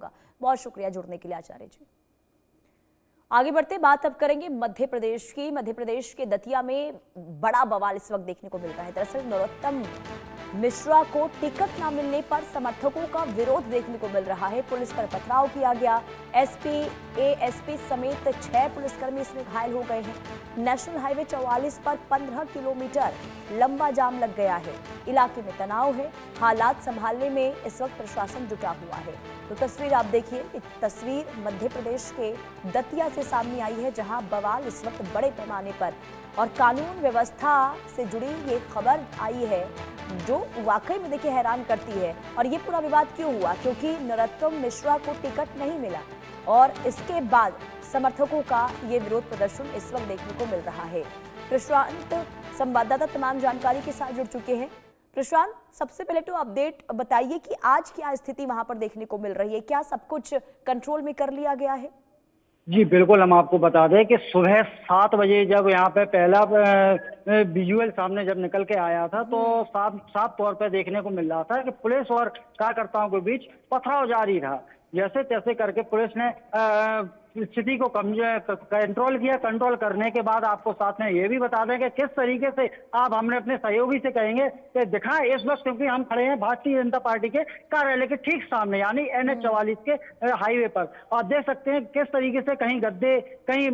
होगा। बहुत शुक्रिया जुड़ने के लिए आचार्य जी। आगे बढ़ते बात अब करेंगे मध्य प्रदेश की। मध्य प्रदेश के दतिया में बड़ा बवाल इस वक्त देखने को मिल रहा है। दरअसल नरोत्तम मिश्रा को टिकट न मिलने पर समर्थकों का विरोध देखने को मिल रहा है। पुलिस पर पथराव किया गया। एसपी, एएसपी समेत 6 पुलिसकर्मी इसमें घायल हो गए हैं। नेशनल हाईवे 44 पर 15 किलोमीटर लंबा जाम लग गया है। इलाके में तनाव है। हालात संभालने में इस वक्त प्रशासन जुटा हुआ है। तो तस्वीर आप देखिए, तस्वीर मध्य प्रदेश के दतिया से सामने आई है, जहां बवाल इस वक्त बड़े पैमाने पर और कानून व्यवस्था से जुड़ी ये खबर आई है जो वाकई में देखिए हैरान करती है। और ये पूरा विवाद क्यों हुआ? क्योंकि नरोत्तम मिश्रा को टिकट नहीं मिला और इसके बाद समर्थकों का ये विरोध प्रदर्शन इस वक्त देखने को मिल रहा है। प्रशांत संवाददाता तमाम जानकारी के साथ जुड़ चुके हैं। प्रशांत, सबसे पहले तो अपडेट बताइए कि आज क्या स्थिति वहां पर देखने को मिल रही है? क्या सब कुछ कंट्रोल में कर लिया गया है? जी बिल्कुल, हम आपको बता दें कि सुबह 7 बजे जब यहाँ पे पहला विजुअल सामने जब निकल के आया था तो साफ साफ तौर पे देखने को मिल रहा था कि पुलिस और कार्यकर्ताओं के बीच पथराव जारी था। जैसे तैसे करके पुलिस ने स्थिति को कंट्रोल किया। कंट्रोल करने के बाद आपको साथ में ये भी बता दें कि किस तरीके से आप हमने अपने सहयोगी से कहेंगे कि दिखाएं इस वक्त, क्योंकि हम खड़े हैं भारतीय जनता पार्टी के कार्यालय के ठीक सामने यानी NH 44 के हाईवे पर। और देख सकते हैं किस तरीके से कहीं गद्दे, कहीं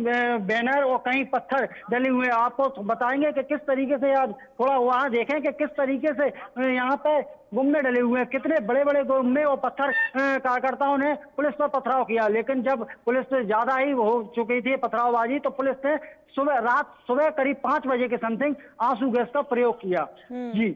बैनर और कहीं पत्थर डले हुए। आपको बताएंगे कि किस तरीके से आप थोड़ा वहां देखें कि किस तरीके से यहाँ पे गुम्मे डले हुए हैं, कितने बड़े बड़े गुम्मे और पत्थर कार्यकर्ताओं ने पुलिस पर पथराव किया। लेकिन जब पुलिस से ज्यादा ही हो चुकी थी पथरावबाजी तो पुलिस ने सुबह करीब 5 बजे के समथिंग आंसू गैस का प्रयोग किया। जी,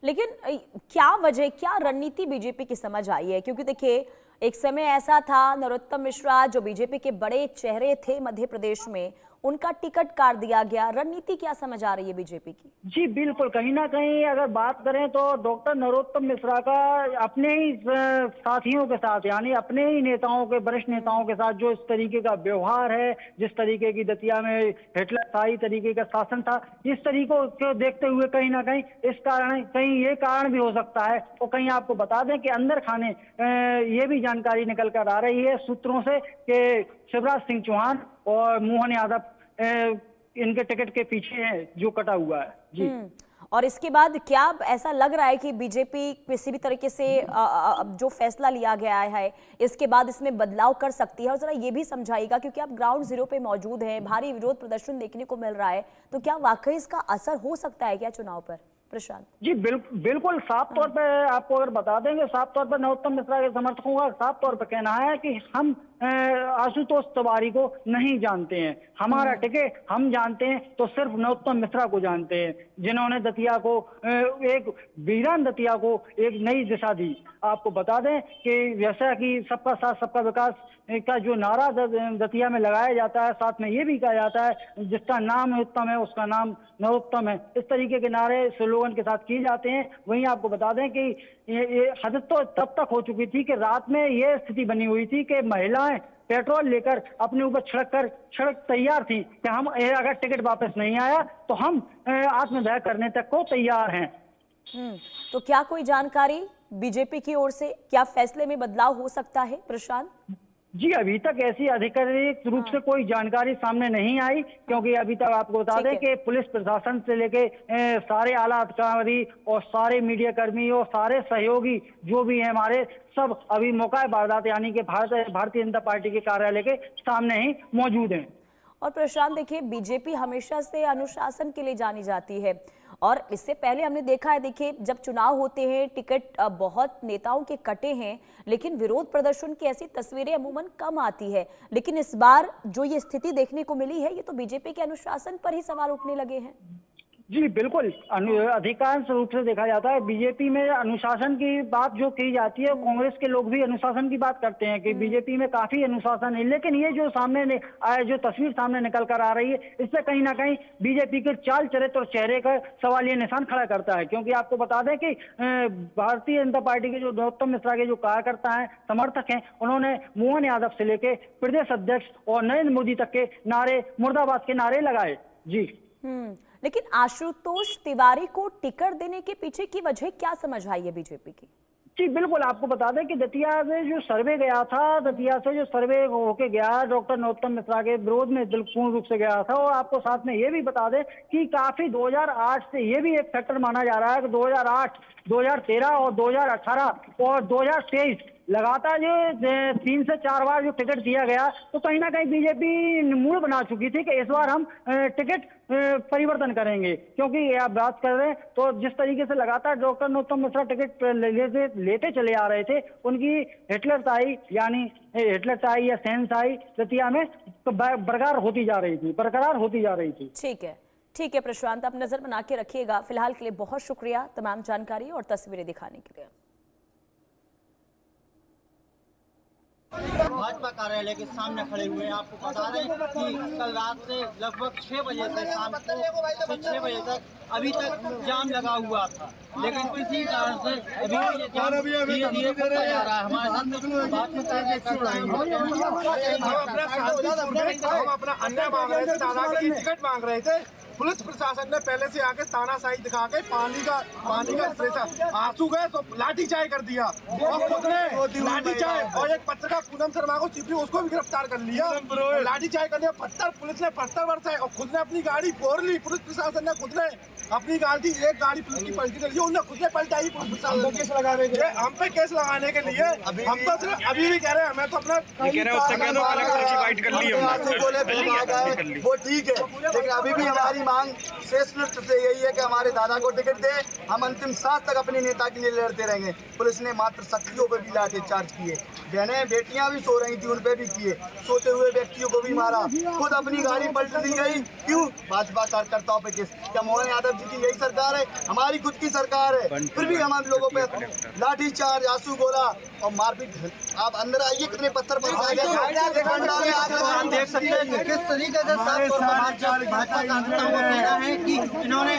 लेकिन क्या वजह, क्या रणनीति बीजेपी की समझ आई है? क्योंकि देखिए एक समय ऐसा था, नरोत्तम मिश्रा जो बीजेपी के बड़े चेहरे थे मध्य प्रदेश में, उनका टिकट काट दिया गया। रणनीति क्या समझ आ रही है बीजेपी की? जी बिल्कुल, कहीं ना कहीं अगर बात करें तो डॉक्टर नरोत्तम मिश्रा का अपने ही साथियों के साथ यानी अपने ही नेताओं के, वरिष्ठ नेताओं के साथ जो इस तरीके का व्यवहार है, जिस तरीके की दतिया में हिटलरशाही तरीके का शासन था, इस तरीकों को देखते हुए कहीं ना कहीं इस कारण, कहीं ये कारण भी हो सकता है। और कहीं आपको बता दें कि अंदर खाने ये भी जानकारी निकल कर आ रही है सूत्रों से कि शिवराज सिंह चौहान और मोहन यादव इनके टिकट के पीछे है जो कटा हुआ है। जी, और इसके बाद क्या ऐसा लग रहा है कि बीजेपी किसी भी तरीके से जो फैसला लिया गया है इसके बाद इसमें बदलाव कर सकती है? और जरा ये भी समझाइएगा, क्योंकि आप ग्राउंड जीरो पे मौजूद हैं, भारी विरोध प्रदर्शन देखने को मिल रहा है, तो क्या वाकई इसका असर हो सकता है क्या चुनाव पर? प्रशांत जी बिल्कुल साफ तौर पे आपको अगर बता देंगे, साफ तौर पर नरोत्तम मिश्रा के समर्थकों का साफ तौर पर कहना है कि हम आशुतोष तिवारी को नहीं जानते हैं, हमारा टिकट हम जानते हैं तो सिर्फ नरोत्तम मिश्रा को जानते हैं, जिन्होंने दतिया को एक वीरान दतिया को एक नई दिशा दी। आपको बता दें कि जैसा कि सबका साथ सबका विकास का जो नारा दतिया में लगाया जाता है, साथ में ये भी कहा जाता है जिसका नाम उत्तम है उसका नाम नरोत्तम है, इस तरीके के नारे स्लोगन के साथ किए जाते हैं। वहीं आपको बता दें कि ये हद तो तब तक हो चुकी थी कि रात में ये स्थिति बनी हुई थी कि महिलाएं पेट्रोल लेकर अपने ऊपर छिड़क तैयार थी कि हम अगर टिकट वापस नहीं आया तो हम आत्मदाह करने तक को तैयार हैं। तो क्या कोई जानकारी बीजेपी की ओर से, क्या फैसले में बदलाव हो सकता है प्रशांत? जी अभी तक ऐसी आधिकारिक रूप से कोई जानकारी सामने नहीं आई, क्योंकि अभी तक आपको बता दें कि पुलिस प्रशासन से लेके सारे आला अधिकारी और सारे मीडिया कर्मी और सारे सहयोगी जो भी हैं हमारे, सब अभी मौका वारदात यानी कि भारतीय जनता पार्टी के कार्यालय के सामने ही मौजूद हैं। और प्रशांत देखिए, बीजेपी हमेशा से अनुशासन के लिए जानी जाती है और इससे पहले हमने देखा है, देखिए जब चुनाव होते हैं टिकट बहुत नेताओं के कटे हैं, लेकिन विरोध प्रदर्शन की ऐसी तस्वीरें अमूमन कम आती है। लेकिन इस बार जो ये स्थिति देखने को मिली है, ये तो बीजेपी के अनुशासन पर ही सवाल उठने लगे हैं। जी बिल्कुल, अधिकांश रूप से देखा जाता है बीजेपी में अनुशासन की बात जो की जाती है, कांग्रेस के लोग भी अनुशासन की बात करते हैं कि बीजेपी में काफी अनुशासन है। लेकिन ये जो सामने जो तस्वीर सामने निकल कर आ रही है, इससे कहीं ना कहीं बीजेपी के चाल चरित्र और चेहरे का सवाल ये निशान खड़ा करता है। क्योंकि आपको बता दें कि भारतीय जनता पार्टी के जो नरोत्तम मिश्रा के जो कार्यकर्ता हैं, समर्थक हैं, उन्होंने मोहन यादव से लेके प्रदेश अध्यक्ष और नरेंद्र मोदी तक के नारे, मुर्दाबाद के नारे लगाए। जी, लेकिन आशुतोष तिवारी को टिकट देने के पीछे की वजह क्या समझ आई है बीजेपी की? जी बिल्कुल, आपको बता दें कि दतिया से जो सर्वे गया था, दतिया से जो सर्वे होके गया डॉक्टर नरोत्तम मिश्रा के विरोध में पूर्ण रूप से गया था। और आपको साथ में ये भी बता दें कि काफी 2008 से ये भी एक फैक्टर माना जा रहा है कि 2008, 2013 और 2018 और 2023 लगातार ये 3 से 4 बार जो टिकट दिया गया, तो कहीं ना कहीं बीजेपी मूड बना चुकी थी कि इस बार हम टिकट परिवर्तन करेंगे। क्योंकि आप बात कर रहे हैं तो जिस तरीके से लगातार डॉक्टर नरोत्तम मिश्रा टिकट लेते चले आ रहे थे, उनकी हिटलर ताई यानी हिटलर ताई या सहनशाही दतिया में तो बरकरार होती जा रही थी। ठीक है प्रशांत, आप नजर बना के रखिएगा। फिलहाल के लिए बहुत शुक्रिया तमाम जानकारी और तस्वीरें दिखाने के लिए। भाजपा कार्यालय के सामने खड़े हुए हैं। आपको बता दें कि कल रात से लगभग 6 बजे से शाम को 6 बजे तक अभी तक जाम लगा हुआ था, लेकिन किसी कारण से अभी ये जाम धीरे-धीरे बढ़ता जा रहा है। हमारे साथ में बात में हम अपना अन्याय मांग रहे थे, दादागिरी की टिकट मांग रहे थे। पुलिस प्रशासन ने पहले से आके तानाशाही दिखा के पानी का आंसू गए तो लाठी चाय कर दिया, और खुद ने लाठी चाय और एक पत्रकार पूनम शर्मा को चिपड़ी उसको भी गिरफ्तार कर लिया। लाठी चाय करने पत्थर पुलिस ने पत्थर बरसाए और खुद ने अपनी गाड़ी फोड़ ली। पुलिस प्रशासन ने खुद ने अपनी गाड़ी, एक गाड़ी पुलिस की पलटी कर ली, उन्होंने खुद ने पलटाई। पुलिस प्रशासन केस लगाने के लिए, हम पे केस लगाने के लिए हम तो सिर्फ अभी भी कह रहे हैं, हमें तो अपना कलेक्टर की बाइट कर ली हमने, वो ठीक है, लेकिन अभी भी हमारी मांग शेष लिस्ट से यही है कि हमारे दादा को टिकट दे। हम अंतिम सांस तक अपने नेता के लिए लड़ते रहेंगे। पुलिस ने मात्र शक्तियों पर भी लाठी चार्ज किए, बहनें बेटियां भी सो रही थी, उन पे भी किए, सोते हुए व्यक्तियों को भी मारा, खुद अपनी गाड़ी पलट दी गई। क्यों? भाजपा कार्यकर्ताओं पे केस। क्या मोहन यादव जी की यही सरकार है? हमारी खुद की सरकार है, फिर भी हम लोगों पे लाठी चार्ज, आंसू गोला और मारपीट। आप अंदर आइए, कितने पत्थर बरसाए गए। आप देख सकते हैं कि किस तरीके से भाजपा कार्यकर्ताओं का कहना है कि इन्होंने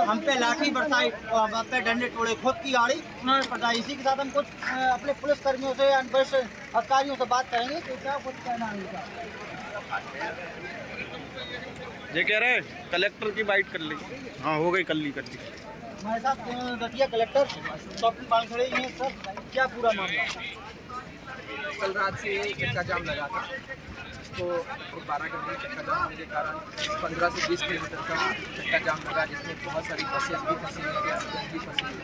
हम पे लाठी बरसाई और हम पे डंडे तोड़े, खुद की गाड़ी उन्होंने पलटाई। इसी के साथ हम कुछ अपने पुलिस कर्मियों से, वरिष्ठ अधिकारियों से बात करेंगे कि क्या कुछ कहना है इनका। ये कह रहे कलेक्टर की बाइट कर ली। हाँ हो गई, कर ली। हमारे साथ दतिया कलेक्टर स्वप्न पाल खड़े हैं। सर, क्या पूरा मामला? कल रात से चक्का जाम लगा था, तो 12 घंटे चक्का जाम होने के कारण 15 से 20 किलोमीटर का चक्का जाम लगा, जिसमें बहुत सारी बसेस भी फंसी हुई भी फंसी हुई,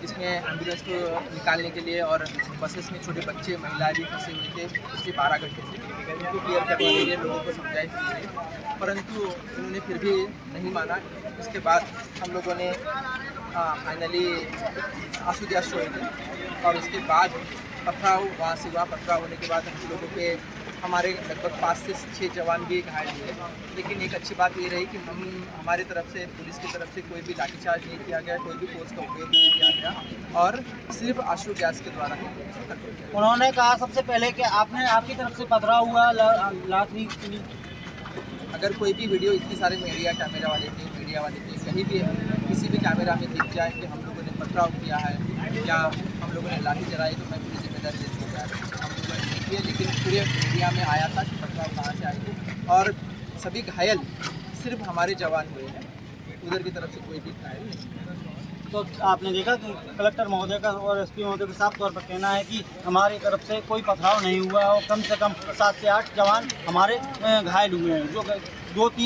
जिसमें एम्बुलेंस को निकालने के लिए और बसेस में छोटे बच्चे, महिलाएं भी फंसे हुए थे। पिछले 12 घंटे से उनको क्लियर करने के लिए लोगों को समझाई, परंतु उन्होंने फिर भी नहीं माना। इसके बाद हम लोगों ने फाइनली आंसू गैस छोड़ दी, और उसके बाद पथराव वहाँ से हुआ। पथराव होने के बाद हम लोगों पे हमारे लगभग 5 से 6 जवान भी घायल हुए। लेकिन एक अच्छी बात ये रही कि हमारे तरफ से, पुलिस की तरफ से कोई भी लाठीचार्ज नहीं किया गया, कोई भी फोर्स का उपयोग नहीं किया गया, और सिर्फ आंसू गैस के द्वारा ही कंट्रोल किया। उन्होंने कहा सबसे पहले कि आपकी तरफ से पथराव हुआ, लाठी। अगर कोई भी वीडियो इतने सारे मीडिया कैमरा वाले थे, मीडिया वाले थे, कहीं भी किसी भी कैमरा में दिख जाए कि हम लोगों ने पथराव किया है या हम लोगों ने लाठी चलाई, तो मैं पूरी जिम्मेदारी लेती हूँ। हम लोगों ने नहीं किया, लेकिन पूरे मीडिया में आया था कि पथराव कहाँ से आए थे, और सभी घायल सिर्फ हमारे जवान हुए हैं, उधर की तरफ से कोई भी घायल नहीं। तो आपने देखा कि कलेक्टर महोदय का और एसपी महोदय का साफ तौर पर कहना है कि हमारी तरफ से कोई पथराव नहीं हुआ, और कम से कम 7 से 8 जवान हमारे घायल हुए हैं, जो 2-3